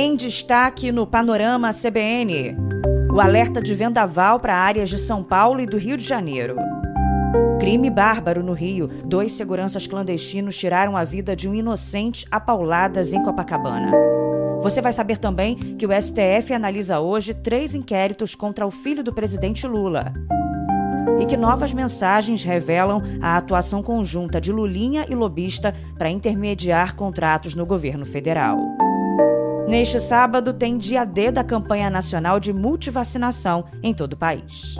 Em destaque no Panorama CBN, o alerta de vendaval para áreas de São Paulo e do Rio de Janeiro. Crime bárbaro no Rio. 2 seguranças clandestinos tiraram a vida de um inocente a pauladas em Copacabana. Você vai saber também que o STF analisa hoje 3 inquéritos contra o filho do presidente Lula. E que novas mensagens revelam a atuação conjunta de Lulinha e lobista para intermediar contratos no governo federal. Neste sábado tem dia D da campanha nacional de multivacinação em todo o país.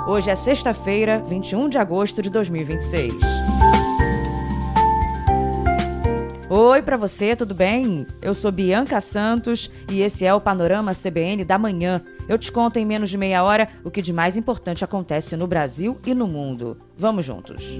Hoje é sexta-feira, 21 de agosto de 2026. Oi para você, tudo bem? Eu sou Bianca Santos e esse é o Panorama CBN da manhã. Eu te conto em menos de meia hora o que de mais importante acontece no Brasil e no mundo. Vamos juntos.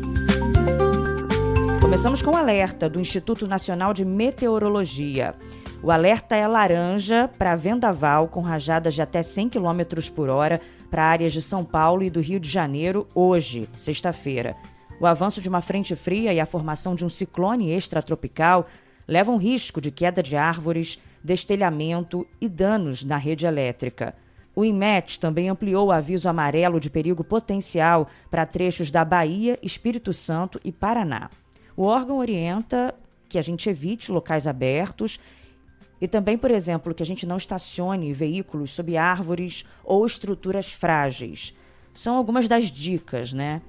Começamos com o alerta do Instituto Nacional de Meteorologia. O alerta é laranja para vendaval com rajadas de até 100 km por hora para áreas de São Paulo e do Rio de Janeiro hoje, sexta-feira. O avanço de uma frente fria e a formação de um ciclone extratropical levam risco de queda de árvores, destelhamento e danos na rede elétrica. O INMET também ampliou o aviso amarelo de perigo potencial para trechos da Bahia, Espírito Santo e Paraná. O órgão orienta que a gente evite locais abertos e também, por exemplo, que a gente não estacione veículos sob árvores ou estruturas frágeis. São algumas das dicas, né?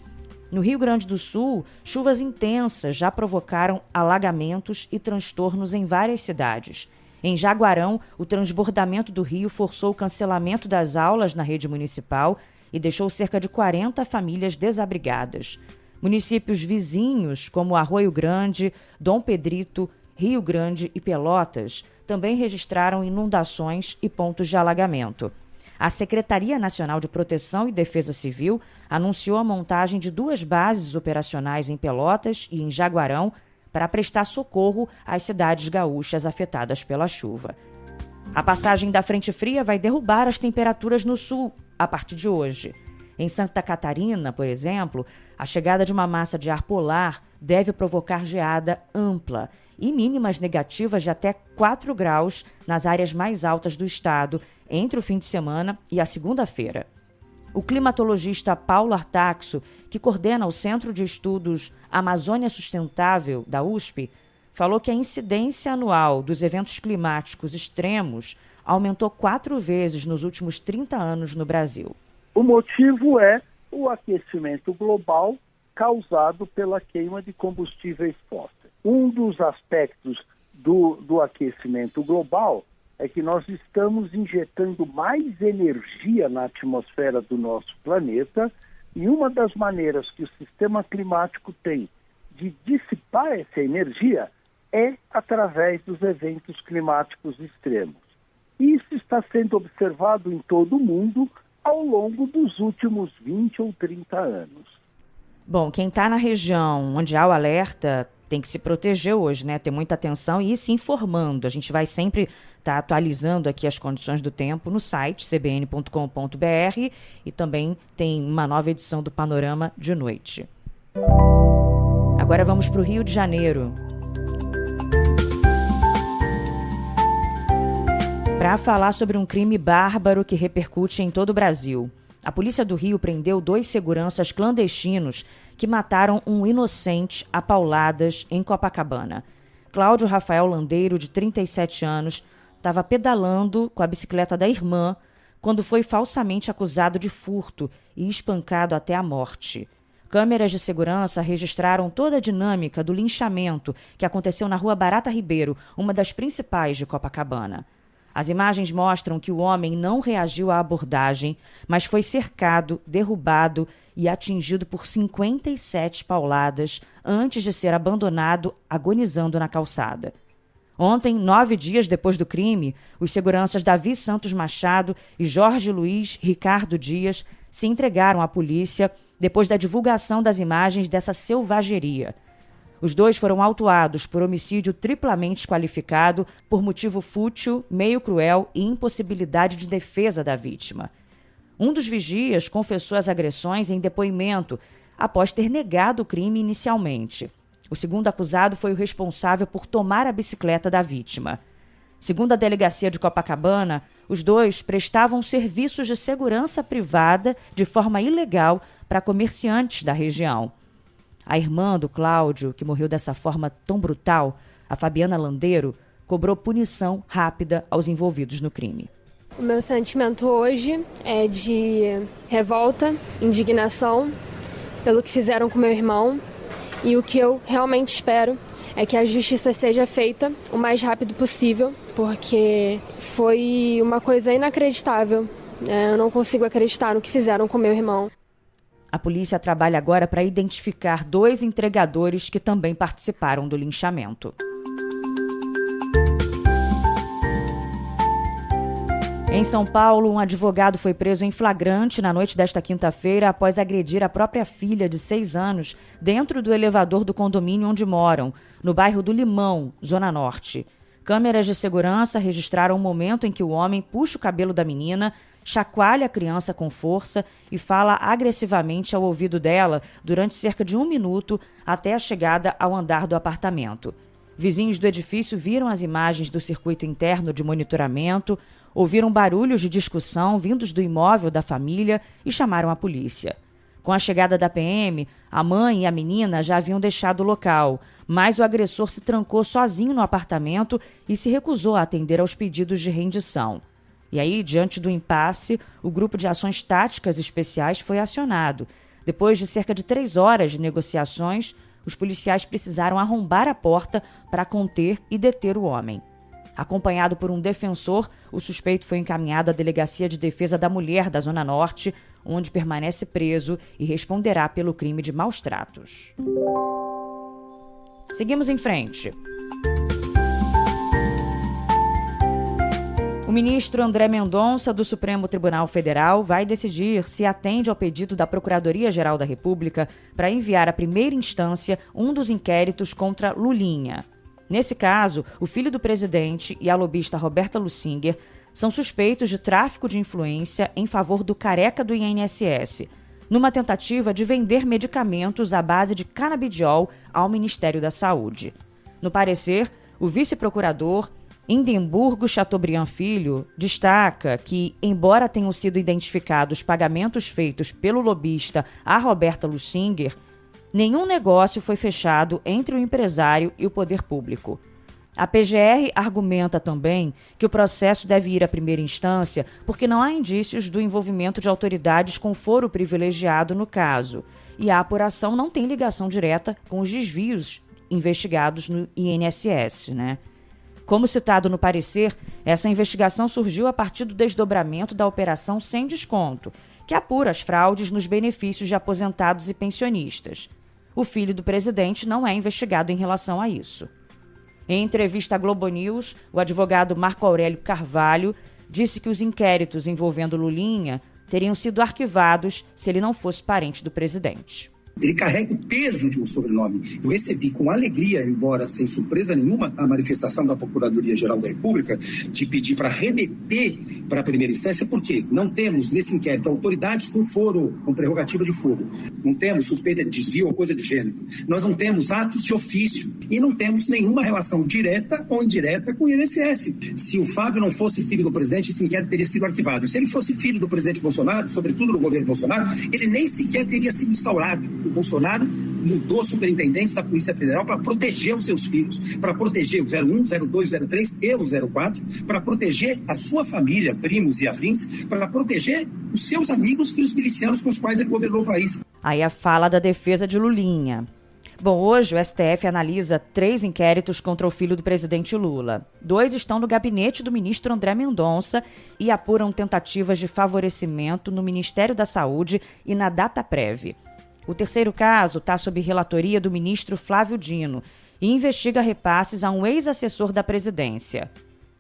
No Rio Grande do Sul, chuvas intensas já provocaram alagamentos e transtornos em várias cidades. Em Jaguarão, o transbordamento do rio forçou o cancelamento das aulas na rede municipal e deixou cerca de 40 famílias desabrigadas. Municípios vizinhos, como Arroio Grande, Dom Pedrito, Rio Grande e Pelotas, também registraram inundações e pontos de alagamento. A Secretaria Nacional de Proteção e Defesa Civil anunciou a montagem de 2 bases operacionais em Pelotas e em Jaguarão para prestar socorro às cidades gaúchas afetadas pela chuva. A passagem da frente fria vai derrubar as temperaturas no sul a partir de hoje. Em Santa Catarina, por exemplo, a chegada de uma massa de ar polar deve provocar geada ampla e mínimas negativas de até 4 graus nas áreas mais altas do estado entre o fim de semana e a segunda-feira. O climatologista Paulo Artaxo, que coordena o Centro de Estudos Amazônia Sustentável da USP, falou que a incidência anual dos eventos climáticos extremos aumentou 4 vezes nos últimos 30 anos no Brasil. O motivo é o aquecimento global causado pela queima de combustíveis fósseis. Um dos aspectos do aquecimento global é que nós estamos injetando mais energia na atmosfera do nosso planeta e uma das maneiras que o sistema climático tem de dissipar essa energia é através dos eventos climáticos extremos. Isso está sendo observado em todo o mundo ao longo dos últimos 20 ou 30 anos. Bom, quem está na região onde há o alerta tem que se proteger hoje, né? Ter muita atenção e ir se informando. A gente vai sempre estar atualizando aqui as condições do tempo no site cbn.com.br e também tem uma nova edição do Panorama de noite. Agora vamos para o Rio de Janeiro. Para falar sobre um crime bárbaro que repercute em todo o Brasil. A polícia do Rio prendeu 2 seguranças clandestinos que mataram um inocente a pauladas em Copacabana. Cláudio Rafael Landeiro, de 37 anos, estava pedalando com a bicicleta da irmã quando foi falsamente acusado de furto e espancado até a morte. Câmeras de segurança registraram toda a dinâmica do linchamento que aconteceu na Rua Barata Ribeiro, uma das principais de Copacabana. As imagens mostram que o homem não reagiu à abordagem, mas foi cercado, derrubado e atingido por 57 pauladas antes de ser abandonado agonizando na calçada. Ontem, 9 dias depois do crime, os seguranças Davi Santos Machado e Jorge Luiz Ricardo Dias se entregaram à polícia depois da divulgação das imagens dessa selvageria. Os 2 foram autuados por homicídio triplamente qualificado por motivo fútil, meio cruel e impossibilidade de defesa da vítima. Um dos vigias confessou as agressões em depoimento, após ter negado o crime inicialmente. O segundo acusado foi o responsável por tomar a bicicleta da vítima. Segundo a delegacia de Copacabana, os dois prestavam serviços de segurança privada de forma ilegal para comerciantes da região. A irmã do Cláudio, que morreu dessa forma tão brutal, a Fabiana Landeiro, cobrou punição rápida aos envolvidos no crime. O meu sentimento hoje é de revolta, indignação pelo que fizeram com meu irmão, e o que eu realmente espero é que a justiça seja feita o mais rápido possível, porque foi uma coisa inacreditável. Eu não consigo acreditar no que fizeram com meu irmão. A polícia trabalha agora para identificar 2 entregadores que também participaram do linchamento. Em São Paulo, um advogado foi preso em flagrante na noite desta quinta-feira após agredir a própria filha de 6 anos dentro do elevador do condomínio onde moram, no bairro do Limão, Zona Norte. Câmeras de segurança registraram o momento em que o homem puxa o cabelo da menina, chacoalha a criança com força e fala agressivamente ao ouvido dela durante cerca de 1 minuto até a chegada ao andar do apartamento. Vizinhos do edifício viram as imagens do circuito interno de monitoramento, ouviram barulhos de discussão vindos do imóvel da família e chamaram a polícia. Com a chegada da PM, a mãe e a menina já haviam deixado o local, mas o agressor se trancou sozinho no apartamento e se recusou a atender aos pedidos de rendição. E aí, diante do impasse, o grupo de ações táticas especiais foi acionado. Depois de cerca de 3 horas de negociações, os policiais precisaram arrombar a porta para conter e deter o homem. Acompanhado por um defensor, o suspeito foi encaminhado à Delegacia de Defesa da Mulher da Zona Norte, onde permanece preso e responderá pelo crime de maus tratos. Seguimos em frente. O ministro André Mendonça, do Supremo Tribunal Federal, vai decidir se atende ao pedido da Procuradoria-Geral da República para enviar à primeira instância um dos inquéritos contra Lulinha. Nesse caso, o filho do presidente e a lobista Roberta Lussinger são suspeitos de tráfico de influência em favor do careca do INSS, numa tentativa de vender medicamentos à base de canabidiol ao Ministério da Saúde. No parecer, o vice-procurador Indemburgo Chateaubriand Filho destaca que, embora tenham sido identificados pagamentos feitos pelo lobista a Roberta Lussinger, nenhum negócio foi fechado entre o empresário e o poder público. A PGR argumenta também que o processo deve ir à primeira instância porque não há indícios do envolvimento de autoridades com foro privilegiado no caso, e a apuração não tem ligação direta com os desvios investigados no INSS, Como citado no parecer, essa investigação surgiu a partir do desdobramento da Operação Sem Desconto, que apura as fraudes nos benefícios de aposentados e pensionistas. O filho do presidente não é investigado em relação a isso. Em entrevista à Globo News, o advogado Marco Aurélio Carvalho disse que os inquéritos envolvendo Lulinha teriam sido arquivados se ele não fosse parente do presidente. Ele carrega o peso de um sobrenome. Eu recebi com alegria, embora sem surpresa nenhuma, a manifestação da Procuradoria-Geral da República de pedir para remeter para a primeira instância, porque não temos nesse inquérito autoridades com foro, com prerrogativa de foro. Não temos suspeita de desvio ou coisa de gênero. Nós não temos atos de ofício e não temos nenhuma relação direta ou indireta com o INSS. Se o Fábio não fosse filho do presidente, esse inquérito teria sido arquivado. Se ele fosse filho do presidente Bolsonaro, sobretudo do governo Bolsonaro, ele nem sequer teria sido instaurado. O Bolsonaro mudou superintendentes da Polícia Federal para proteger os seus filhos, para proteger o 01, 02, 03 e o 04, para proteger a sua família, primos e afins, para proteger os seus amigos e os milicianos com os quais ele governou o país. Aí a fala da defesa de Lulinha. Bom, hoje o STF analisa 3 inquéritos contra o filho do presidente Lula. 2 estão no gabinete do ministro André Mendonça e apuram tentativas de favorecimento no Ministério da Saúde e na Dataprev. O terceiro caso está sob relatoria do ministro Flávio Dino e investiga repasses a um ex-assessor da presidência.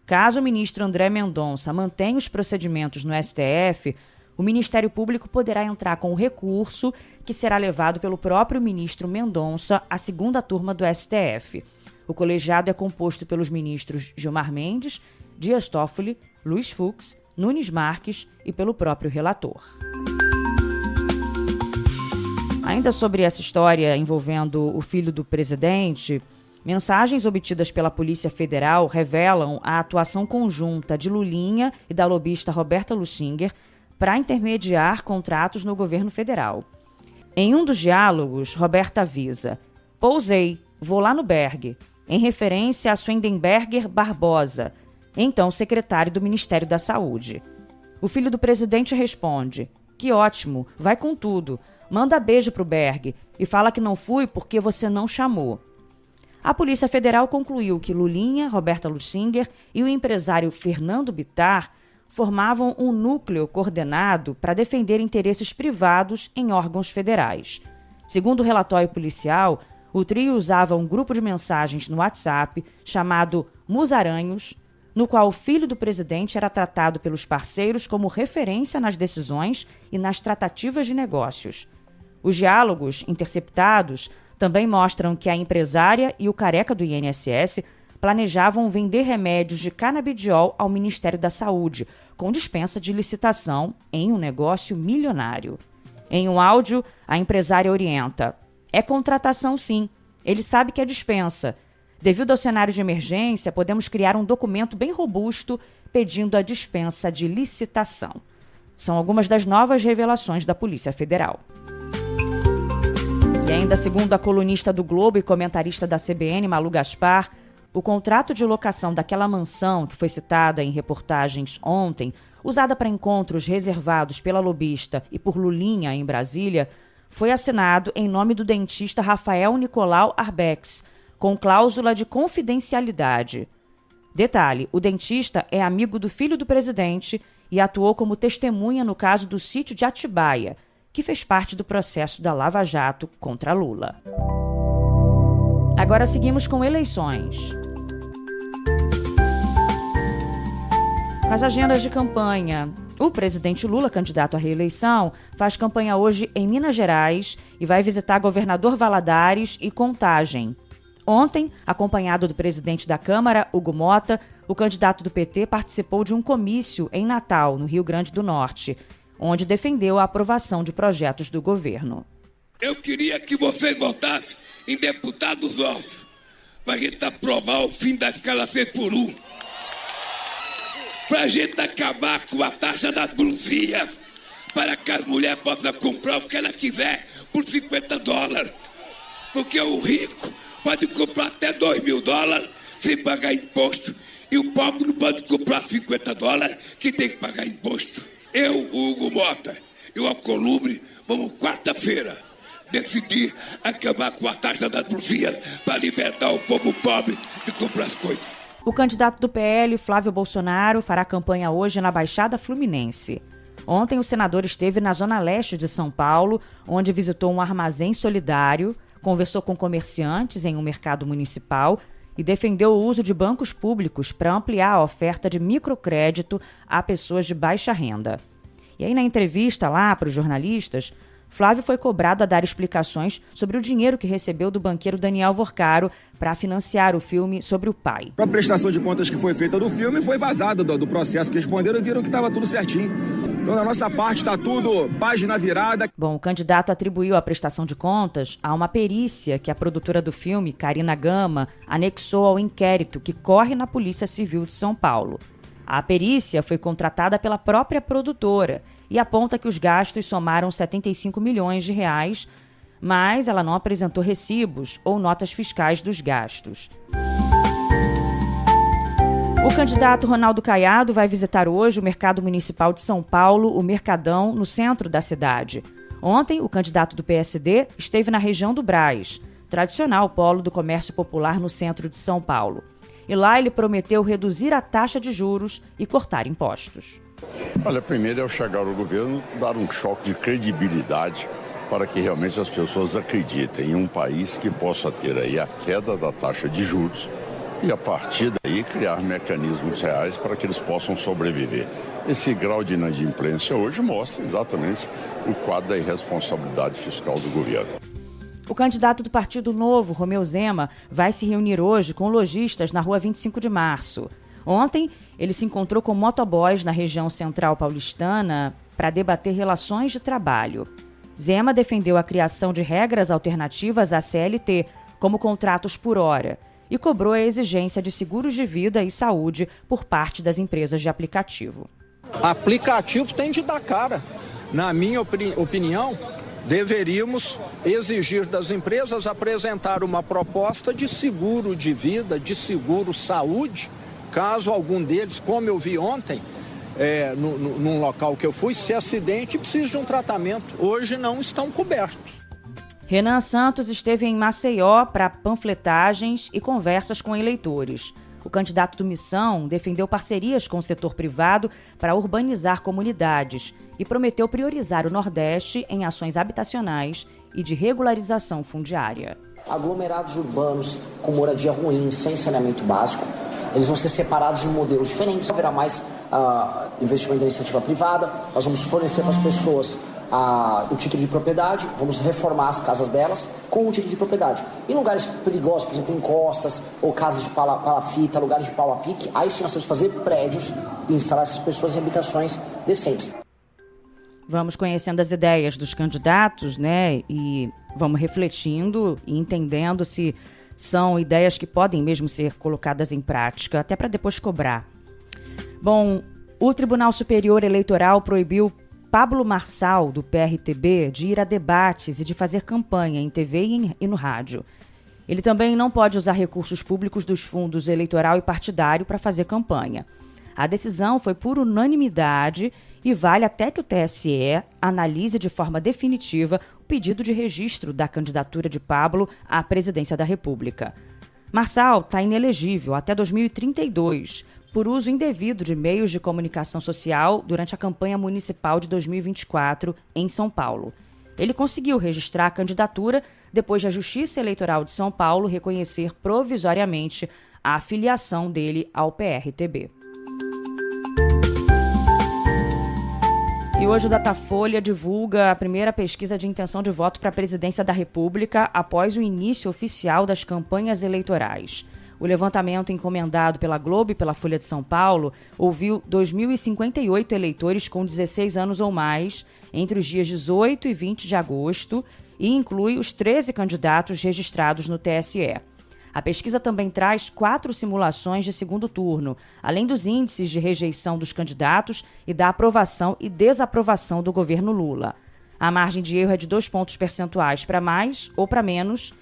Caso o ministro André Mendonça mantenha os procedimentos no STF, o Ministério Público poderá entrar com um recurso que será levado pelo próprio ministro Mendonça à segunda turma do STF. O colegiado é composto pelos ministros Gilmar Mendes, Dias Toffoli, Luiz Fux, Nunes Marques e pelo próprio relator. Ainda sobre essa história envolvendo o filho do presidente, Mensagens obtidas pela Polícia Federal revelam a atuação conjunta de Lulinha e da lobista Roberta Luchinger para intermediar contratos no governo federal. Em um dos diálogos, Roberta avisa: "Pousei, vou lá no Berg", em referência a Swendenberger Barbosa, então secretário do Ministério da Saúde. O filho do presidente responde: "Que ótimo, vai com tudo, manda beijo pro Berg e fala que não fui porque você não chamou." A Polícia Federal concluiu que Lulinha, Roberta Luchinger e o empresário Fernando Bittar formavam um núcleo coordenado para defender interesses privados em órgãos federais. Segundo o relatório policial, o trio usava um grupo de mensagens no WhatsApp chamado Musaranhos, no qual o filho do presidente era tratado pelos parceiros como referência nas decisões e nas tratativas de negócios. Os diálogos interceptados também mostram que a empresária e o careca do INSS planejavam vender remédios de canabidiol ao Ministério da Saúde, com dispensa de licitação em um negócio milionário. Em um áudio, a empresária orienta: "É contratação sim, ele sabe que é dispensa. Devido ao cenário de emergência, podemos criar um documento bem robusto pedindo a dispensa de licitação." São algumas das novas revelações da Polícia Federal. E ainda segundo a colunista do Globo e comentarista da CBN, Malu Gaspar, o contrato de locação daquela mansão que foi citada em reportagens ontem, usada para encontros reservados pela lobista e por Lulinha em Brasília, foi assinado em nome do dentista Rafael Nicolau Arbex, com cláusula de confidencialidade. Detalhe, o dentista é amigo do filho do presidente e atuou como testemunha no caso do sítio de Atibaia, que fez parte do processo da Lava Jato contra Lula. Agora seguimos com eleições. Com as agendas de campanha, o presidente Lula, candidato à reeleição, faz campanha hoje em Minas Gerais e vai visitar governador Valadares e Contagem. Ontem, acompanhado do presidente da Câmara, Hugo Mota, o candidato do PT participou de um comício em Natal, no Rio Grande do Norte, onde defendeu a aprovação de projetos do governo. Eu queria que vocês votassem em deputados nossos, para a gente aprovar o fim da escala 6x1, para a gente acabar com a taxa das blusinhas, para que as mulheres possam comprar o que ela quiser por $50, porque o rico pode comprar até $2.000 sem pagar imposto, e o pobre não pode comprar $50 que tem que pagar imposto. Eu, o Hugo Mota e o Alcolumbre, vamos quarta-feira decidir acabar com a taxa das blusinhas para libertar o povo pobre de comprar as coisas. O candidato do PL, Flávio Bolsonaro, fará campanha hoje na Baixada Fluminense. Ontem, o senador esteve na zona leste de São Paulo, onde visitou um armazém solidário, conversou com comerciantes em um mercado municipal e defendeu o uso de bancos públicos para ampliar a oferta de microcrédito a pessoas de baixa renda. E aí, na entrevista lá para os jornalistas, Flávio foi cobrado a dar explicações sobre o dinheiro que recebeu do banqueiro Daniel Vorcaro para financiar o filme sobre o pai. A prestação de contas que foi feita do filme foi vazada do processo que responderam e viram que estava tudo certinho. Então, da nossa parte, está tudo página virada. Bom, o candidato atribuiu a prestação de contas a uma perícia que a produtora do filme, Karina Gama, anexou ao inquérito que corre na Polícia Civil de São Paulo. A perícia foi contratada pela própria produtora e aponta que os gastos somaram 75 milhões de reais, mas ela não apresentou recibos ou notas fiscais dos gastos. O candidato Ronaldo Caiado vai visitar hoje o Mercado Municipal de São Paulo, o Mercadão, no centro da cidade. Ontem, o candidato do PSD esteve na região do Brás, tradicional polo do comércio popular no centro de São Paulo. E lá ele prometeu reduzir a taxa de juros e cortar impostos. Olha, primeiro é eu chegar ao governo, dar um choque de credibilidade para que realmente as pessoas acreditem em um país que possa ter aí a queda da taxa de juros e a partir daí criar mecanismos reais para que eles possam sobreviver. Esse grau de inadimplência hoje mostra exatamente o quadro da irresponsabilidade fiscal do governo. O candidato do Partido Novo, Romeu Zema, vai se reunir hoje com lojistas na Rua 25 de Março. Ontem, ele se encontrou com motoboys na região central paulistana para debater relações de trabalho. Zema defendeu a criação de regras alternativas à CLT, como contratos por hora, e cobrou a exigência de seguros de vida e saúde por parte das empresas de aplicativo. Aplicativo tem de dar cara. Na minha opinião, deveríamos exigir das empresas apresentar uma proposta de seguro de vida, de seguro saúde, caso algum deles, como eu vi ontem, num local que eu fui, se acidente e precise de um tratamento. Hoje não estão cobertos. Renan Santos esteve em Maceió para panfletagens e conversas com eleitores. O candidato do Missão defendeu parcerias com o setor privado para urbanizar comunidades e prometeu priorizar o Nordeste em ações habitacionais e de regularização fundiária. Aglomerados urbanos com moradia ruim, sem saneamento básico, eles vão ser separados em modelos diferentes. Não haverá mais investimento da iniciativa privada, nós vamos fornecer para as pessoas o título de propriedade, vamos reformar as casas delas com o título de propriedade. Em lugares perigosos, por exemplo, encostas ou casas de palafita, lugares de pau a pique, aí sim nós temos que fazer prédios e instalar essas pessoas em habitações decentes. Vamos conhecendo as ideias dos candidatos, né? E vamos refletindo e entendendo se são ideias que podem mesmo ser colocadas em prática, até para depois cobrar. Bom, o Tribunal Superior Eleitoral proibiu Pablo Marçal, do PRTB, de ir a debates e de fazer campanha em TV e no rádio. Ele também não pode usar recursos públicos dos fundos eleitoral e partidário para fazer campanha. A decisão foi por unanimidade e vale até que o TSE analise de forma definitiva o pedido de registro da candidatura de Pablo à presidência da República. Marçal está inelegível até 2032, por uso indevido de meios de comunicação social durante a campanha municipal de 2024 em São Paulo. Ele conseguiu registrar a candidatura depois de a Justiça Eleitoral de São Paulo reconhecer provisoriamente a filiação dele ao PRTB. E hoje o Datafolha divulga a primeira pesquisa de intenção de voto para a presidência da República após o início oficial das campanhas eleitorais. O levantamento encomendado pela Globo e pela Folha de São Paulo ouviu 2.058 eleitores com 16 anos ou mais entre os dias 18 e 20 de agosto e inclui os 13 candidatos registrados no TSE. A pesquisa também traz 4 simulações de segundo turno, além dos índices de rejeição dos candidatos e da aprovação e desaprovação do governo Lula. A margem de erro é de 2 pontos percentuais para mais ou para menos,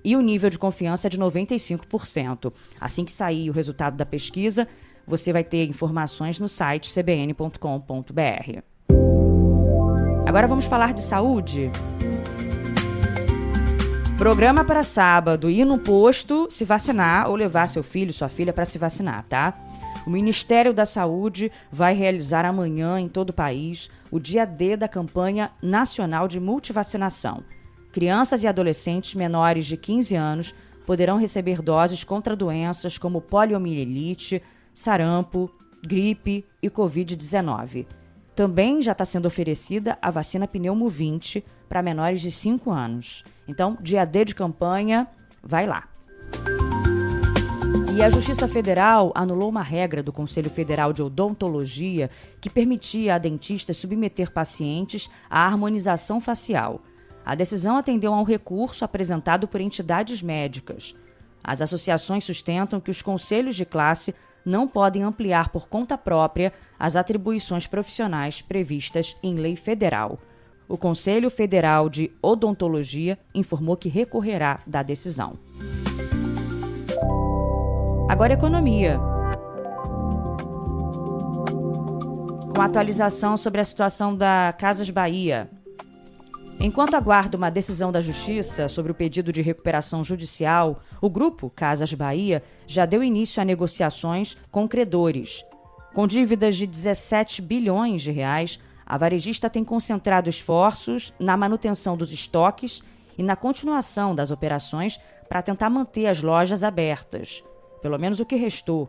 e o nível de confiança é de 95%. Assim que sair o resultado da pesquisa, você vai ter informações no site cbn.com.br. Agora vamos falar de saúde. Programa para sábado: ir no posto, se vacinar ou levar seu filho, sua filha para se vacinar, tá? O Ministério da Saúde vai realizar amanhã em todo o país o dia D da campanha nacional de multivacinação. Crianças e adolescentes menores de 15 anos poderão receber doses contra doenças como poliomielite, sarampo, gripe e Covid-19. Também já está sendo oferecida a vacina Pneumo 20 para menores de 5 anos. Então, dia D de campanha, vai lá. E a Justiça Federal anulou uma regra do Conselho Federal de Odontologia que permitia a dentistas submeter pacientes à harmonização facial. A decisão atendeu a um recurso apresentado por entidades médicas. As associações sustentam que os conselhos de classe não podem ampliar por conta própria as atribuições profissionais previstas em lei federal. O Conselho Federal de Odontologia informou que recorrerá da decisão. Agora, economia. Com a atualização sobre a situação da Casas Bahia. Enquanto aguarda uma decisão da Justiça sobre o pedido de recuperação judicial, o grupo Casas Bahia já deu início a negociações com credores. Com dívidas de 17 bilhões de reais, a varejista tem concentrado esforços na manutenção dos estoques e na continuação das operações para tentar manter as lojas abertas, pelo menos o que restou.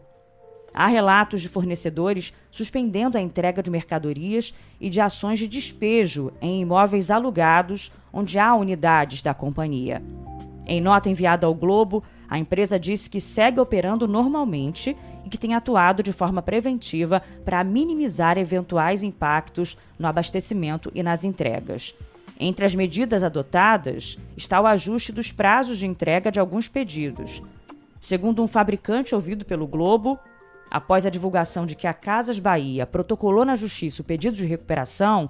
Há relatos de fornecedores suspendendo a entrega de mercadorias e de ações de despejo em imóveis alugados onde há unidades da companhia. Em nota enviada ao Globo, a empresa disse que segue operando normalmente e que tem atuado de forma preventiva para minimizar eventuais impactos no abastecimento e nas entregas. Entre as medidas adotadas está o ajuste dos prazos de entrega de alguns pedidos. Segundo um fabricante ouvido pelo Globo, após a divulgação de que a Casas Bahia protocolou na Justiça o pedido de recuperação,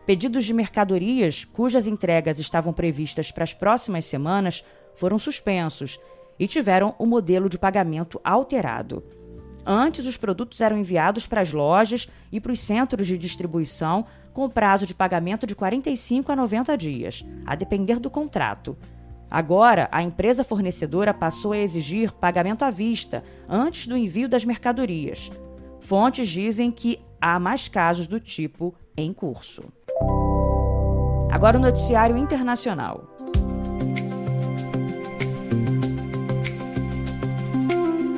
pedidos de mercadorias cujas entregas estavam previstas para as próximas semanas foram suspensos e tiveram o modelo de pagamento alterado. Antes, os produtos eram enviados para as lojas e para os centros de distribuição com prazo de pagamento de 45 a 90 dias, a depender do contrato. Agora, a empresa fornecedora passou a exigir pagamento à vista antes do envio das mercadorias. Fontes dizem que há mais casos do tipo em curso. Agora o noticiário internacional.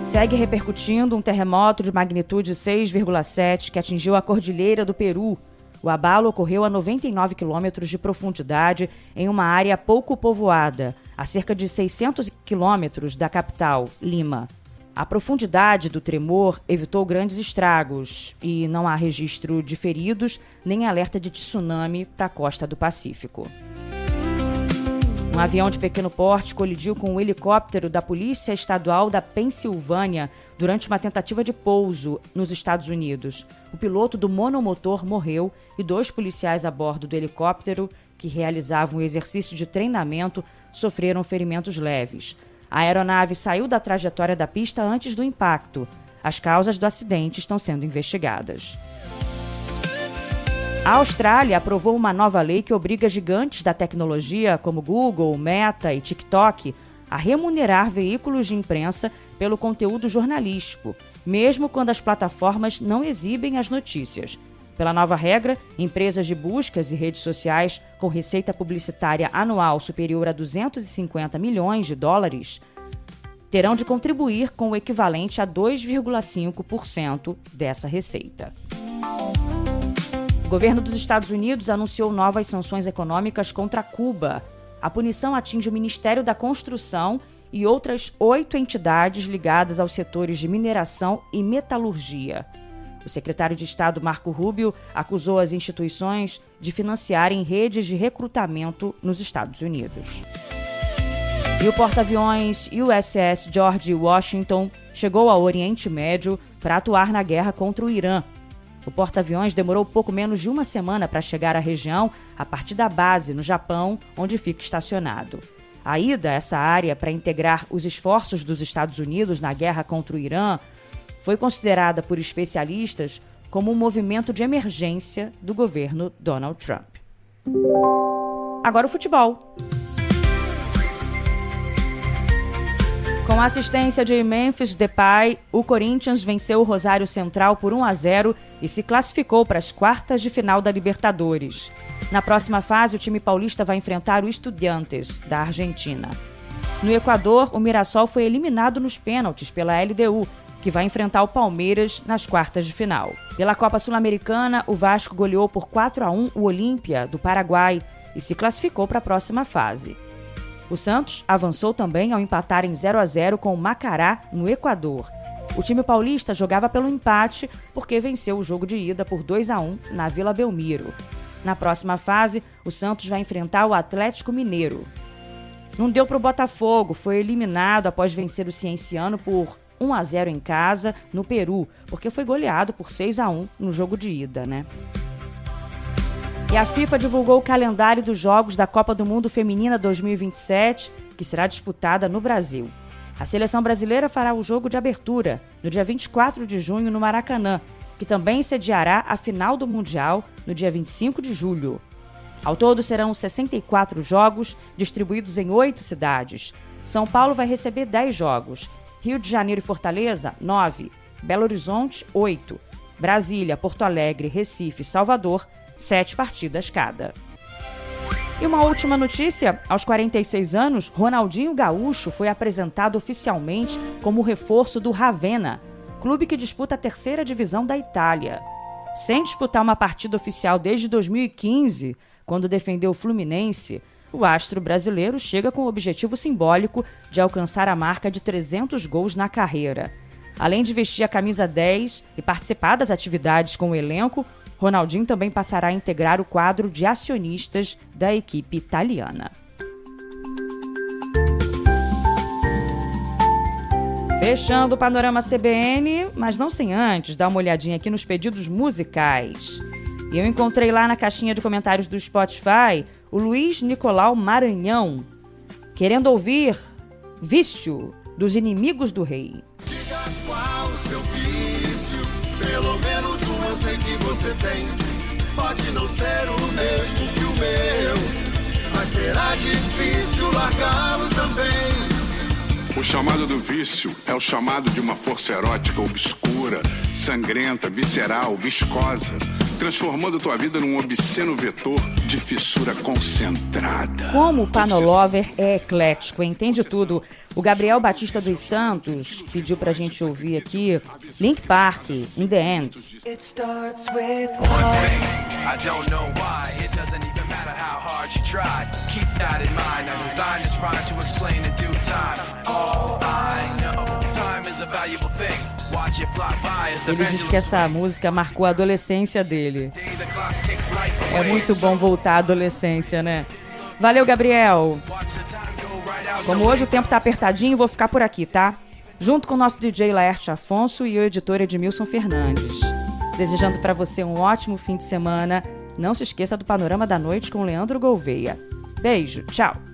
Segue repercutindo um terremoto de magnitude 6,7 que atingiu a cordilheira do Peru. O abalo ocorreu a 99 quilômetros de profundidade em uma área pouco povoada, a cerca de 600 quilômetros da capital, Lima. A profundidade do tremor evitou grandes estragos e não há registro de feridos nem alerta de tsunami para a costa do Pacífico. Um avião de pequeno porte colidiu com um helicóptero da Polícia Estadual da Pensilvânia durante uma tentativa de pouso nos Estados Unidos. O piloto do monomotor morreu e 2 policiais a bordo do helicóptero, que realizavam um exercício de treinamento, sofreram ferimentos leves. A aeronave saiu da trajetória da pista antes do impacto. As causas do acidente estão sendo investigadas. A Austrália aprovou uma nova lei que obriga gigantes da tecnologia, como Google, Meta e TikTok, a remunerar veículos de imprensa pelo conteúdo jornalístico, mesmo quando as plataformas não exibem as notícias. Pela nova regra, empresas de buscas e redes sociais com receita publicitária anual superior a 250 milhões de dólares terão de contribuir com o equivalente a 2,5% dessa receita. O governo dos Estados Unidos anunciou novas sanções econômicas contra Cuba. A punição atinge o Ministério da Construção e outras 8 entidades ligadas aos setores de mineração e metalurgia. O secretário de Estado, Marco Rubio, acusou as instituições de financiarem redes de recrutamento nos Estados Unidos. E o porta-aviões USS George Washington chegou ao Oriente Médio para atuar na guerra contra o Irã. O porta-aviões demorou pouco menos de uma semana para chegar à região a partir da base no Japão, onde fica estacionado. A ida a essa área para integrar os esforços dos Estados Unidos na guerra contra o Irã foi considerada por especialistas como um movimento de emergência do governo Donald Trump. Agora o futebol. Com a assistência de Memphis Depay, o Corinthians venceu o Rosário Central por 1-0 e se classificou para as quartas de final da Libertadores. Na próxima fase, o time paulista vai enfrentar o Estudiantes, da Argentina. No Equador, o Mirassol foi eliminado nos pênaltis pela LDU, que vai enfrentar o Palmeiras nas quartas de final. Pela Copa Sul-Americana, o Vasco goleou por 4-1 o Olímpia, do Paraguai, e se classificou para a próxima fase. O Santos avançou também ao empatar em 0-0 com o Macará, no Equador. O time paulista jogava pelo empate porque venceu o jogo de ida por 2-1 na Vila Belmiro. Na próxima fase, o Santos vai enfrentar o Atlético Mineiro. Não deu para o Botafogo, foi eliminado após vencer o Cienciano por 1-0 em casa, no Peru, porque foi goleado por 6-1 no jogo de ida, E a FIFA divulgou o calendário dos jogos da Copa do Mundo Feminina 2027, que será disputada no Brasil. A seleção brasileira fará o jogo de abertura, no dia 24 de junho, no Maracanã, que também sediará a final do Mundial, no dia 25 de julho. Ao todo, serão 64 jogos, distribuídos em 8 cidades. São Paulo vai receber 10 jogos, Rio de Janeiro e Fortaleza, 9, Belo Horizonte, 8, Brasília, Porto Alegre, Recife e Salvador, 7 partidas cada. E uma última notícia, aos 46 anos, Ronaldinho Gaúcho foi apresentado oficialmente como reforço do Ravenna, clube que disputa a 3ª divisão da Itália. Sem disputar uma partida oficial desde 2015, quando defendeu o Fluminense, o astro brasileiro chega com o objetivo simbólico de alcançar a marca de 300 gols na carreira. Além de vestir a camisa 10 e participar das atividades com o elenco, Ronaldinho também passará a integrar o quadro de acionistas da equipe italiana. Fechando o Panorama CBN, mas não sem antes dar uma olhadinha aqui nos pedidos musicais. E eu encontrei lá na caixinha de comentários do Spotify o Luiz Nicolau Maranhão, querendo ouvir Vício, dos Inimigos do Rei. Diga qual o seu vício, pelo menos um eu sei que você tem. Pode não ser o mesmo que o meu, mas será difícil largá-lo também. O chamado do vício é o chamado de uma força erótica obscura, sangrenta, visceral, viscosa, transformando tua vida num obsceno vetor de fissura concentrada. Como o Panolover é eclético, entende tudo. O Gabriel Batista dos Santos pediu pra gente ouvir aqui Link Park, In The End. It starts with one thing, I don't know why, it doesn't even matter how hard you try. Keep that in mind, I designed this rhyme to explain in due time. All I know, time is a valuable thing. Watch it fly by as the Ele disse que essa música marcou a adolescência dele. É muito bom voltar à adolescência, né? Valeu, Gabriel! Como hoje o tempo tá apertadinho, vou ficar por aqui, tá? Junto com o nosso DJ Laerte Afonso e o editor Edmilson Fernandes. Desejando pra você um ótimo fim de semana. Não se esqueça do Panorama da Noite com Leandro Gouveia. Beijo, tchau!